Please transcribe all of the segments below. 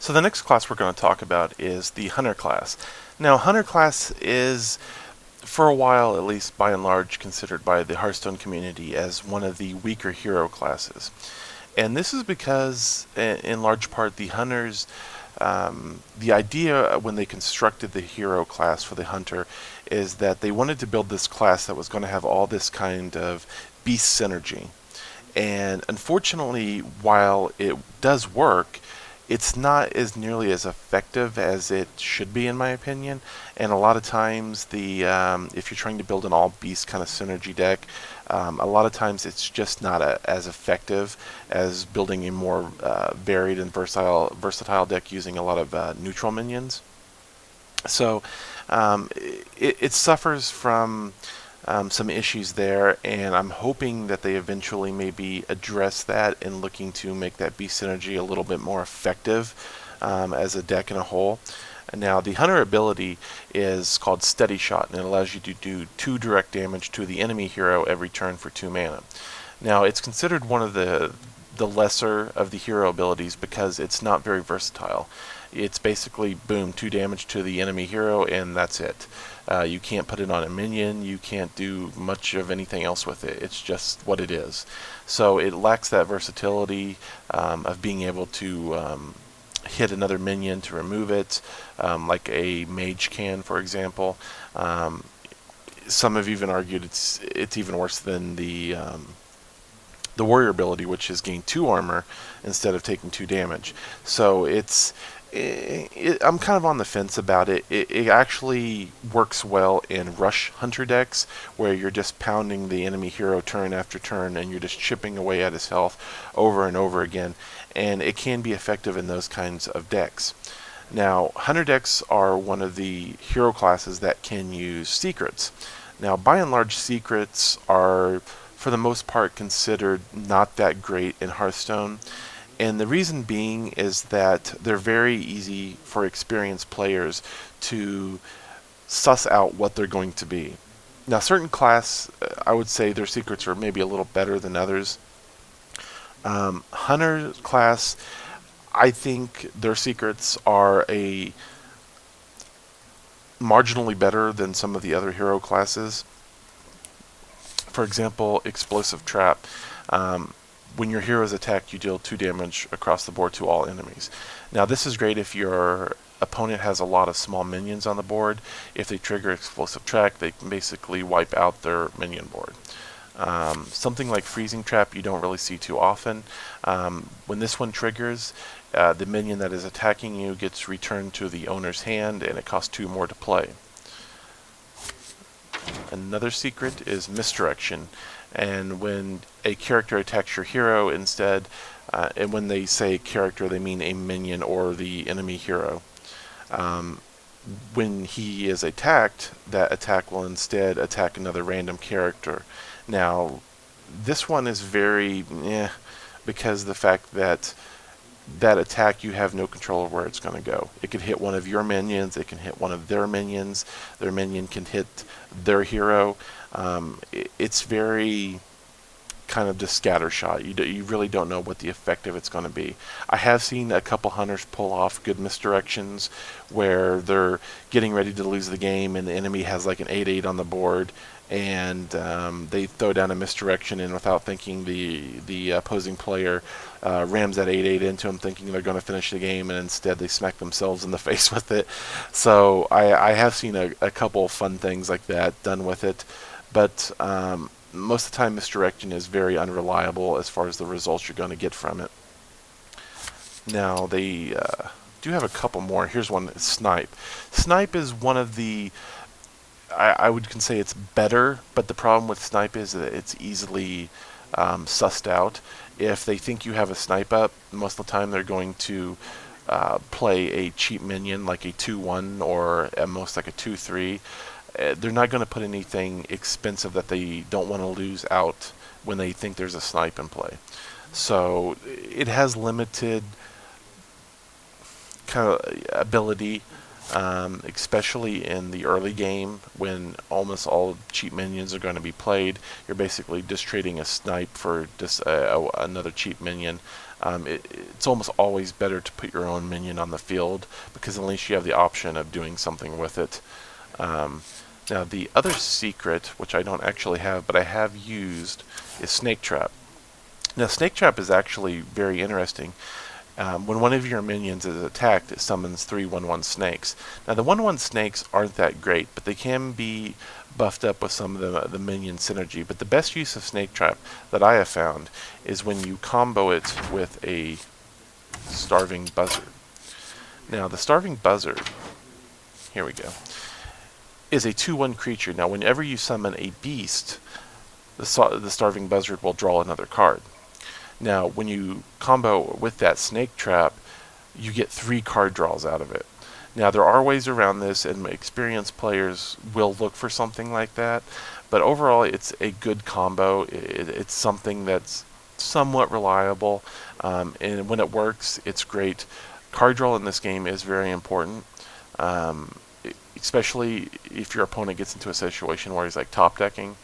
So the next class we're going to talk about is the Hunter class. Now, Hunter class is, for a while at least, by and large, considered by the Hearthstone community as one of the weaker hero classes. And this is because, in large part, the Hunters, the idea when they constructed the hero class for the Hunter is that they wanted to build this class that was going to have all this kind of beast synergy. And unfortunately, while it does work, it's not as nearly as effective as it should be, in my opinion. And a lot of times, if you're trying to build an all beast kind of synergy deck, a lot of times it's just not as effective as building a more varied and versatile deck using a lot of neutral minions. So it suffers from some issues there, and I'm hoping that they eventually maybe address that in looking to make that beast synergy a little bit more effective as a deck in a whole. Now, the Hunter ability is called Steady Shot, and it allows you to do 2 direct damage to the enemy hero every turn for 2 mana. Now, it's considered one of the lesser of the hero abilities because it's not very versatile. It's basically, boom, 2 damage to the enemy hero, and that's it. You can't put it on a minion, you can't do much of anything else with it. It's just what it is. So it lacks that versatility of being able to hit another minion to remove it, like a mage can, for example. Some have even argued it's even worse than the warrior ability, which is gain 2 armor instead of taking 2 damage. So I'm kind of on the fence about it. It actually works well in rush hunter decks where you're just pounding the enemy hero turn after turn and you're just chipping away at his health over and over again, and it can be effective in those kinds of decks. Now, hunter decks are one of the hero classes that can use secrets. Now, by and large, secrets are, for the most part, considered not that great in Hearthstone. And the reason being is that they're very easy for experienced players to suss out what they're going to be. Now, certain class, I would say their secrets are maybe a little better than others. Hunter class, I think their secrets are a marginally better than some of the other hero classes. For example, Explosive Trap. When your hero is attacked, you deal 2 damage across the board to all enemies. Now, this is great if your opponent has a lot of small minions on the board. If they trigger Explosive Trap, they can basically wipe out their minion board. Something like Freezing Trap you don't really see too often. When this one triggers, the minion that is attacking you gets returned to the owner's hand, and it costs 2 more to play. Another secret is Misdirection. And when a character attacks your hero instead, and when they say character, they mean a minion or the enemy hero. When he is attacked, that attack will instead attack another random character. Now, this one is very because the fact that that attack you have no control of where it's going to go. It could hit one of your minions, it can hit one of their minions, their minion can hit their hero. It's very kind of just scattershot. You really don't know what the effect of it's going to be. I have seen a couple hunters pull off good misdirections where they're getting ready to lose the game and the enemy has like an 8/8 on the board, and they throw down a misdirection, and without thinking, the opposing player rams that 8/8 into them, thinking they're going to finish the game, and instead they smack themselves in the face with it. So I have seen a couple fun things like that done with it, but most of the time misdirection is very unreliable as far as the results you're going to get from it. Now, they do have a couple more. Here's one, Snipe. Snipe is one of the, I would say it's better, but the problem with Snipe is that it's easily sussed out. If they think you have a Snipe up, most of the time they're going to play a cheap minion like a 2/1 or at most like a 2/3. They're not going to put anything expensive that they don't want to lose out when they think there's a Snipe in play. So it has limited kind of ability, especially in the early game when almost all cheap minions are going to be played. You're basically just trading a Snipe for just another cheap minion. It's almost always better to put your own minion on the field, because at least you have the option of doing something with it. Now the other secret, which I don't actually have but I have used, is Snake Trap. Now Snake Trap is actually very interesting. When one of your minions is attacked, it summons 3 1/1 snakes. Now the 1/1 snakes aren't that great, but they can be buffed up with some of the minion synergy. But the best use of Snake Trap that I have found is when you combo it with a Starving Buzzard. Now the Starving Buzzard, here we go, is a 2/1 creature. Now whenever you summon a beast, the Starving Buzzard will draw another card. Now, when you combo with that Snake Trap, you get 3 card draws out of it. Now, there are ways around this, and experienced players will look for something like that, but overall, it's a good combo. It's something that's somewhat reliable, and when it works, it's great. Card draw in this game is very important, especially if your opponent gets into a situation where he's like top decking.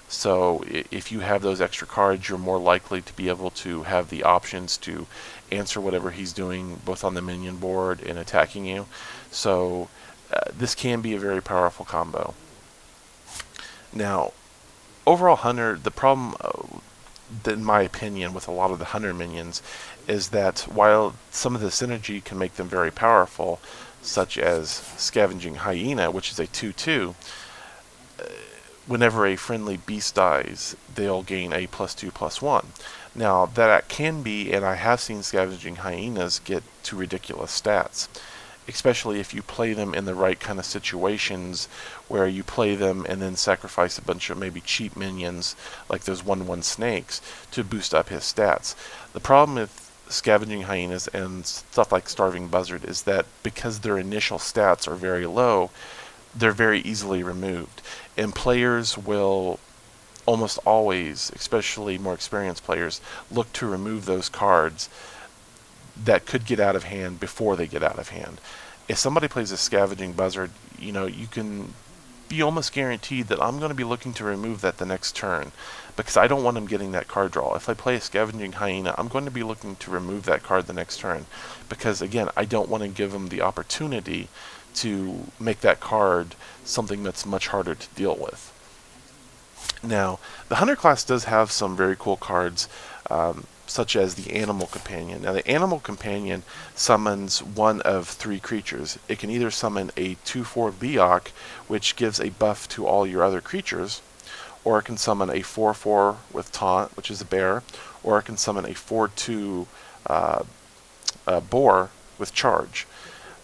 So if you have those extra cards, you're more likely to be able to have the options to answer whatever he's doing, both on the minion board and attacking you. So this can be a very powerful combo. Now, overall Hunter, the problem, in my opinion, with a lot of the Hunter minions is that while some of the synergy can make them very powerful, such as Scavenging Hyena, which is a 2/2, whenever a friendly beast dies, they'll gain a +2/+1. Now, that can be, and I have seen Scavenging Hyenas get to ridiculous stats, especially if you play them in the right kind of situations, where you play them and then sacrifice a bunch of maybe cheap minions, like those 1/1 snakes, to boost up his stats. The problem with Scavenging Hyenas and stuff like Starving Buzzard is that because their initial stats are very low, they're very easily removed, and players will almost always, especially more experienced players, look to remove those cards that could get out of hand before they get out of hand. If somebody plays a Scavenging Buzzard, you can be almost guaranteed that I'm going to be looking to remove that the next turn, because I don't want him getting that card draw. If I play a Scavenging Hyena, I'm going to be looking to remove that card the next turn, because again, I don't want to give him the opportunity to make that card something that's much harder to deal with. Now, the Hunter class does have some very cool cards, such as the Animal Companion. Now, the Animal Companion summons one of 3 creatures. It can either summon a 2/4 Leok, which gives a buff to all your other creatures, or it can summon a 4/4 with Taunt, which is a bear, or it can summon a 4/2 Boar with Charge.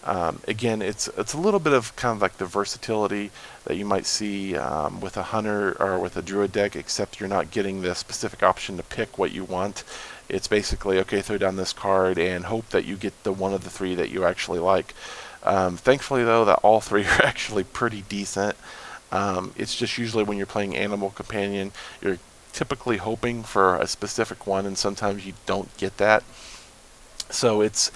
Again, it's a little bit of kind of like the versatility that you might see with a Hunter or with a Druid deck, except you're not getting the specific option to pick what you want. It's basically, okay, throw down this card and hope that you get the one of the 3 that you actually like. Thankfully, though, that all 3 are actually pretty decent. It's just usually when you're playing Animal Companion, you're typically hoping for a specific one, and sometimes you don't get that. So it's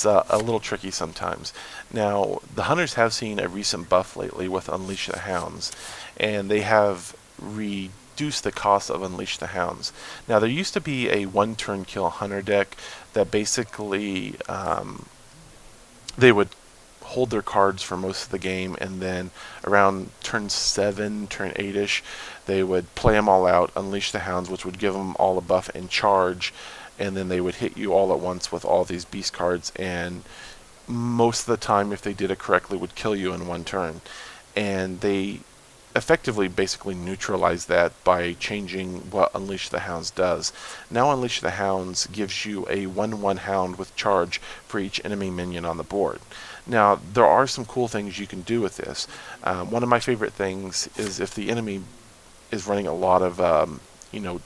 a little tricky sometimes. Now, the Hunters have seen a recent buff lately with Unleash the Hounds, and they have reduced the cost of Unleash the Hounds. Now, there used to be a 1-turn kill Hunter deck that basically they would hold their cards for most of the game, and then around turn 7, turn 8-ish, they would play them all out, Unleash the Hounds, which would give them all a buff and charge, and then they would hit you all at once with all these beast cards, and most of the time, if they did it correctly, would kill you in 1 turn. And they effectively basically neutralize that by changing what Unleash the Hounds does. Now Unleash the Hounds gives you a 1/1 Hound with charge for each enemy minion on the board. Now, there are some cool things you can do with this. One of my favorite things is if the enemy is running a lot of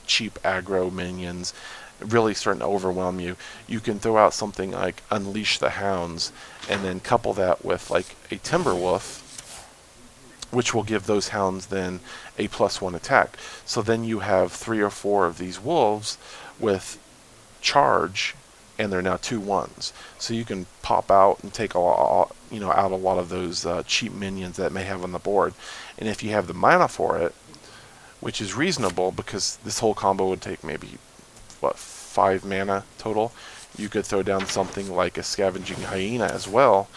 cheap aggro minions, really starting to overwhelm you, you can throw out something like Unleash the Hounds and then couple that with like a Timberwolf, which will give those hounds then a +1 attack. So then you have 3 or 4 of these wolves with charge, and they're now 2/1s. So you can pop out and take out a lot of those cheap minions that may have on the board. And if you have the mana for it, which is reasonable, because this whole combo would take maybe 5 5 mana total, you could throw down something like a Scavenging Hyena as well,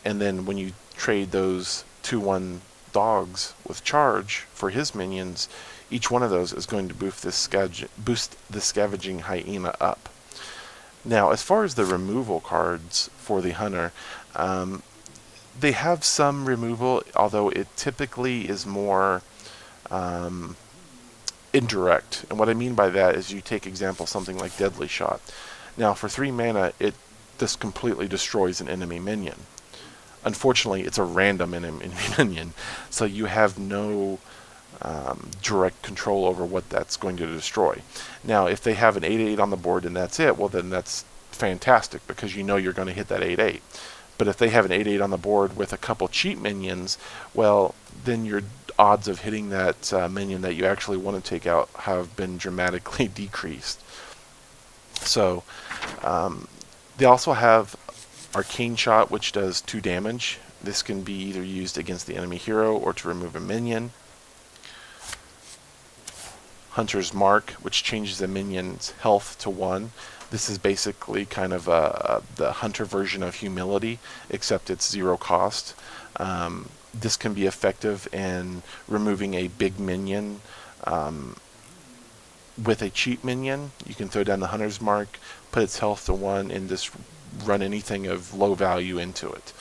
and then when you trade those 2/1 dogs with charge for his minions, each one of those is going to boost the Scavenging Hyena up. Now, as far as the removal cards for the Hunter, they have some removal, although it typically is more indirect. And what I mean by that is you take example something like Deadly Shot. Now, for 3 mana, it just completely destroys an enemy minion. Unfortunately, it's a random enemy minion, so you have no direct control over what that's going to destroy. Now, if they have an 8/8 on the board and that's it, well, then that's fantastic because you know you're going to hit that 8/8. But if they have an 8/8 on the board with a couple cheap minions, well, then your odds of hitting that minion that you actually want to take out have been dramatically decreased. So, they also have Arcane Shot, which does 2 damage. This can be either used against the enemy hero or to remove a minion. Hunter's Mark, which changes a minion's health to 1. This is basically kind of the Hunter version of Humility, except it's 0 cost. This can be effective in removing a big minion with a cheap minion. You can throw down the Hunter's Mark, put its health to 1, and just run anything of low value into it.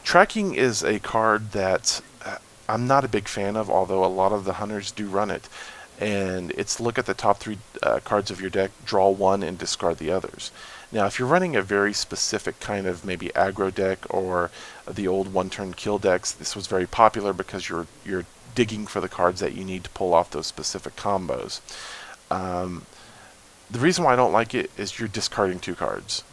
Tracking is a card that I'm not a big fan of, although a lot of the Hunters do run it. And it's look at the top 3 cards of your deck, draw 1, and discard the others. Now, if you're running a very specific kind of maybe aggro deck or the old 1-turn kill decks, this was very popular because you're digging for the cards that you need to pull off those specific combos. The reason why I don't like it is you're discarding 2 cards.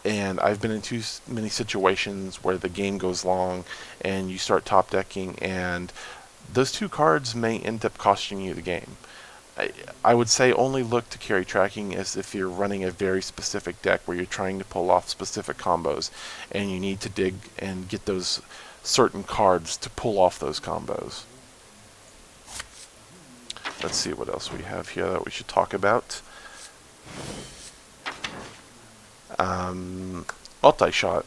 And I've been in too many situations where the game goes long and you start top decking and those 2 cards may end up costing you the game. I would say only look to carry tracking as if you're running a very specific deck where you're trying to pull off specific combos and you need to dig and get those certain cards to pull off those combos. Let's see what else we have here that we should talk about. Multi-Shot.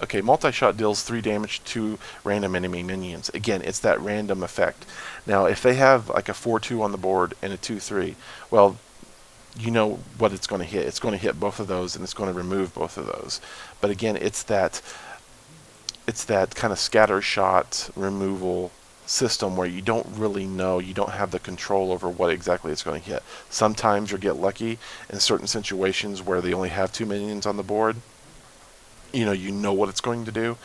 Okay, Multi-Shot deals 3 damage to random enemy minions. Again, it's that random effect. Now, if they have like a 4/2 on the board and a 2/3, well, you know what it's going to hit. It's going to hit both of those and it's going to remove both of those. But again, it's that kind of scatter shot removal system where you don't really know, you don't have the control over what exactly it's going to hit. Sometimes you'll get lucky in certain situations where they only have 2 minions on the board. You know what it's going to do,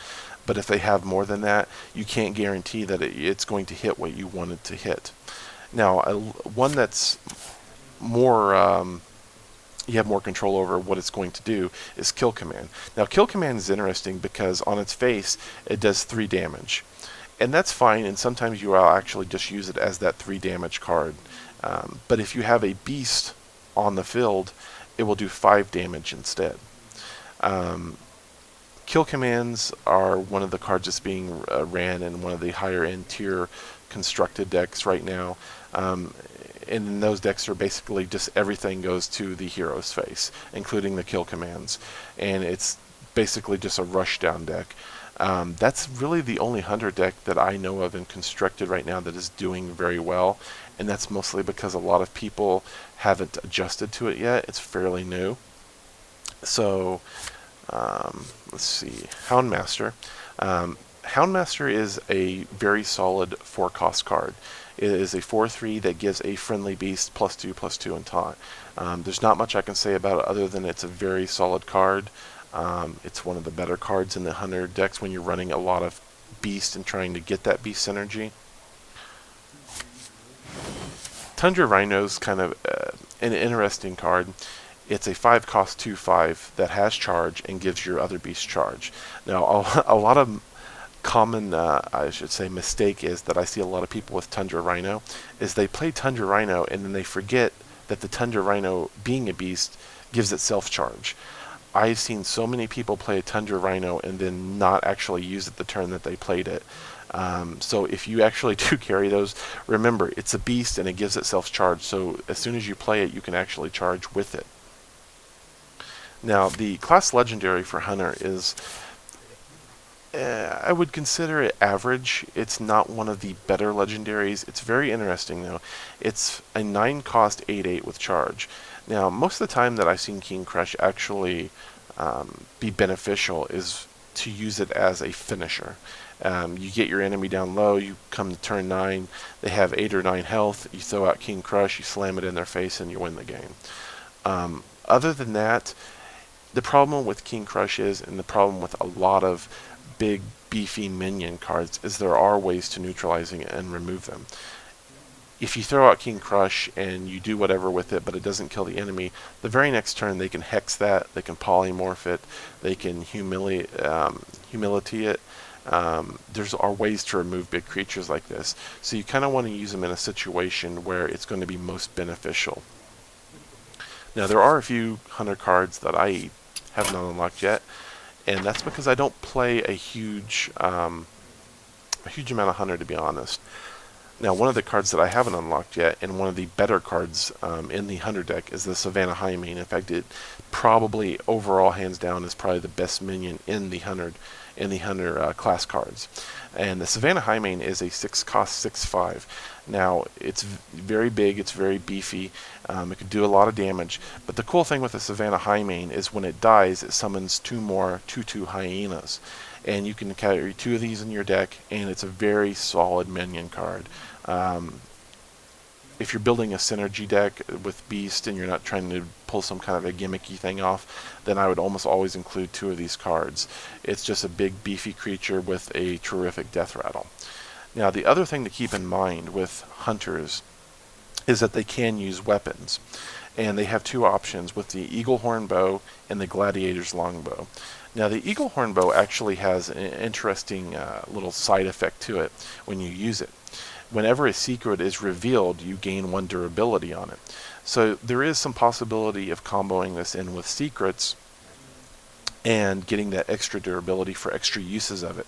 but if they have more than that, you can't guarantee that it's going to hit what you want it to hit. Now, one that's more you have more control over what it's going to do is Kill Command. Now, Kill Command is interesting because on its face it does 3 damage. And that's fine, and sometimes you will actually just use it as that 3 damage card. But if you have a beast on the field, it will do 5 damage instead. Kill commands are one of the cards that's being ran in one of the higher end tier constructed decks right now. And those decks are basically just everything goes to the hero's face, including the kill commands. And it's basically just a rush down deck. That's really the only Hunter deck that I know of in constructed right now that is doing very well, and that's mostly because a lot of people haven't adjusted to it yet. It's fairly new. So let's see, Houndmaster. Houndmaster is a very solid 4-cost card. It is a 4/3 that gives a friendly beast +2/+2 in taunt. There's not much I can say about it other than it's a very solid card. It's one of the better cards in the Hunter decks when you're running a lot of beast and trying to get that beast synergy. Tundra Rhino's kind of an interesting card. It's a 5-cost 2/5 that has charge and gives your other beast charge. Now, a lot of common, I should say, mistake is that I see a lot of people with Tundra Rhino is they play Tundra Rhino and then they forget that the Tundra Rhino, being a beast, gives itself charge. I've seen so many people play a Tundra Rhino and then not actually use it the turn that they played it. So if you actually do carry those, remember, it's a beast and it gives itself charge. So as soon as you play it, you can actually charge with it. Now, the class legendary for Hunter is, I would consider it average. It's not one of the better legendaries. It's very interesting, though. It's a 9 cost 8/8 with charge. Now, most of the time that I've seen King Crush actually be beneficial is to use it as a finisher. You get your enemy down low, you come to turn 9, they have 8 or 9 health, you throw out King Crush, you slam it in their face, and you win the game. Other than that, the problem with King Crush is, and the problem with a lot of big, beefy minion cards, is there are ways to neutralizing it and remove them. If you throw out King Crush and you do whatever with it, but it doesn't kill the enemy, the very next turn they can hex that, they can polymorph it, they can humility it. There's are ways to remove big creatures like this. So you kind of want to use them in a situation where it's going to be most beneficial. Now there are a few Hunter cards that I have not unlocked yet, and that's because I don't play a huge amount of Hunter, to be honest. Now, one of the cards that I haven't unlocked yet, and one of the better cards in the Hunter deck, is the Savannah Highmane. In fact, it probably overall, hands down, is probably the best minion in the Hunter class cards. And the Savannah Highmane is a 6 cost 6/5. Now, it's very big, it's very beefy, it could do a lot of damage. But the cool thing with the Savannah Highmane is when it dies, it summons 2 more 2/2 hyenas. And you can carry 2 of these in your deck, and it's a very solid minion card. If you're building a synergy deck with Beast and you're not trying to pull some kind of a gimmicky thing off, then I would almost always include 2 of these cards. It's just a big beefy creature with a terrific death rattle. Now, the other thing to keep in mind with Hunters is that they can use weapons. And they have 2 options with the Eagle Horn Bow and the Gladiator's Longbow. Now, the Eagle Horn Bow actually has an interesting little side effect to it when you use it. Whenever a secret is revealed, you gain 1 durability on it. So there is some possibility of comboing this in with secrets and getting that extra durability for extra uses of it.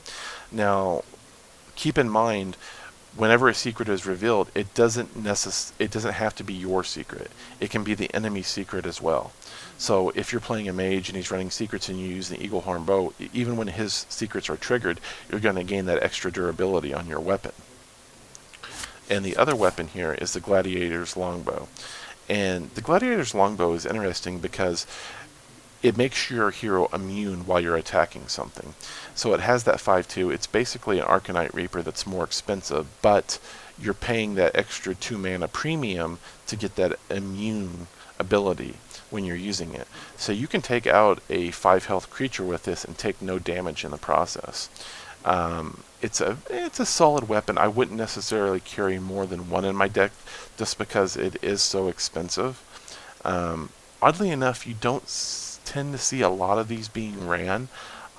Now, keep in mind, whenever a secret is revealed, it doesn't have to be your secret. It can be the enemy's secret as well. So if you're playing a mage and he's running secrets and you use the Eagle Horn Bow, even when his secrets are triggered, you're going to gain that extra durability on your weapon. And the other weapon here is the Gladiator's Longbow. And the Gladiator's Longbow is interesting because it makes your hero immune while you're attacking something. So it has that 5/2. It's basically an Arcanite Reaper that's more expensive, but you're paying that extra 2 mana premium to get that immune ability when you're using it. So you can take out a 5 health creature with this and take no damage in the process. It's a solid weapon. I wouldn't necessarily carry more than 1 in my deck just because it is so expensive. Oddly enough, you don't tend to see a lot of these being ran.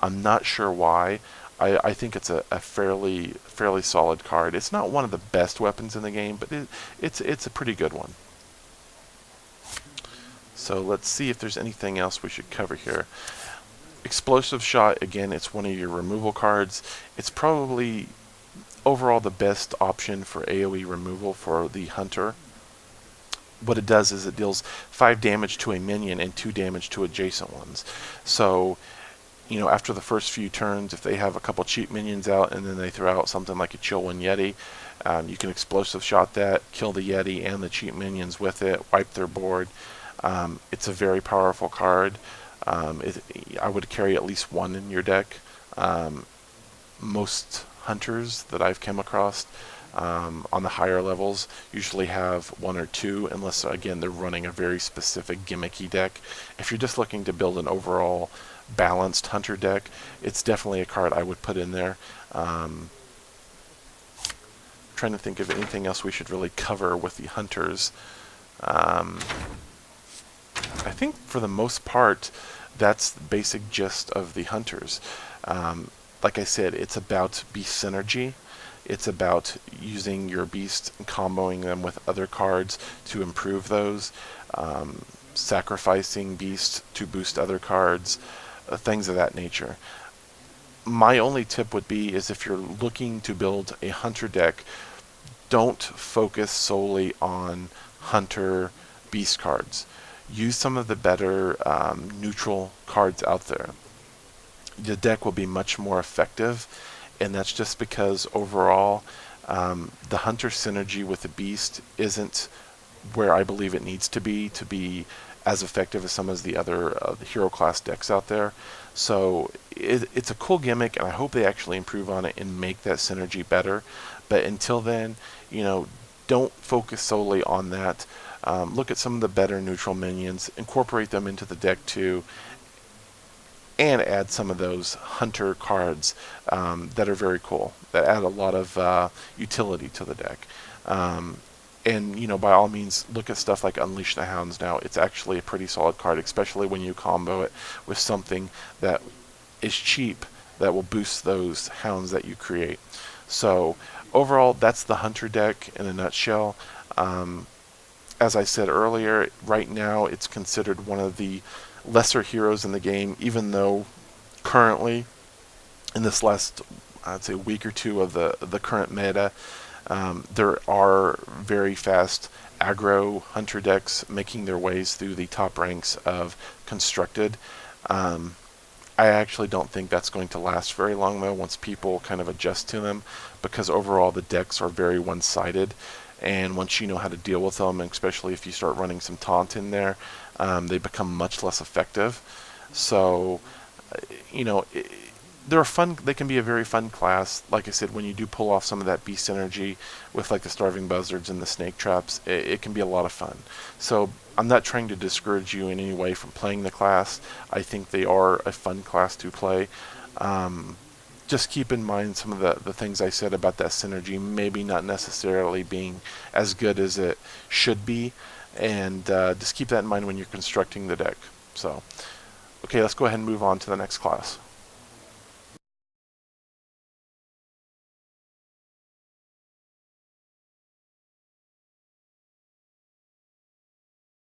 I'm not sure why. I think it's a fairly solid card. It's not one of the best weapons in the game, but it's a pretty good one. So let's see if there's anything else we should cover here. Explosive Shot, again, it's one of your removal cards. It's probably overall the best option for AoE removal for the Hunter. What it does is it deals 5 damage to a minion and 2 damage to adjacent ones. So, you know, after the first few turns, if they have a couple cheap minions out and then they throw out something like a Chillwind Yeti, you can Explosive Shot that, kill the Yeti and the cheap minions with it, wipe their board. It's a very powerful card. I would carry at least 1 in your deck. Most Hunters that I've come across on the higher levels usually have 1 or 2, unless, again, they're running a very specific gimmicky deck. If you're just looking to build an overall balanced Hunter deck, it's definitely a card I would put in there. Trying to think of anything else we should really cover with the Hunters. I think for the most part, that's the basic gist of the Hunters. Like I said, it's about beast synergy. It's about using your beast and comboing them with other cards to improve those, sacrificing beast to boost other cards, things of that nature. My only tip would be is if you're looking to build a hunter deck, don't focus solely on hunter beast cards. Use some of the better neutral cards out there. The deck will be much more effective, and that's just because overall the hunter synergy with the beast isn't where I believe it needs to be as effective as some of the other hero class decks out there. So it's a cool gimmick, and I hope they actually improve on it and make that synergy better. But until then, don't focus solely on that. Look at some of the better neutral minions, incorporate them into the deck too, and add some of those hunter cards that are very cool, that add a lot of utility to the deck. And by all means, look at stuff like Unleash the Hounds now. It's actually a pretty solid card, especially when you combo it with something that is cheap that will boost those hounds that you create. So overall, that's the Hunter deck in a nutshell. As I said earlier, right now it's considered one of the lesser heroes in the game, even though currently, in this last, I'd say, week or two of the current meta, there are very fast aggro hunter decks making their ways through the top ranks of constructed. I actually don't think that's going to last very long, though, once people kind of adjust to them, because overall the decks are very one-sided, and once you know how to deal with them, and especially if you start running some taunt in there, they become much less effective. So, you know, they're fun. They can be a very fun class. Like I said, when you do pull off some of that beast synergy with like the starving buzzards and the snake traps, it can be a lot of fun. So I'm not trying to discourage you in any way from playing the class. I think they are a fun class to play. Just keep in mind some of the things I said about that synergy maybe not necessarily being as good as it should be, and just keep that in mind when you're constructing the deck. So, okay, let's go ahead and move on to the next class.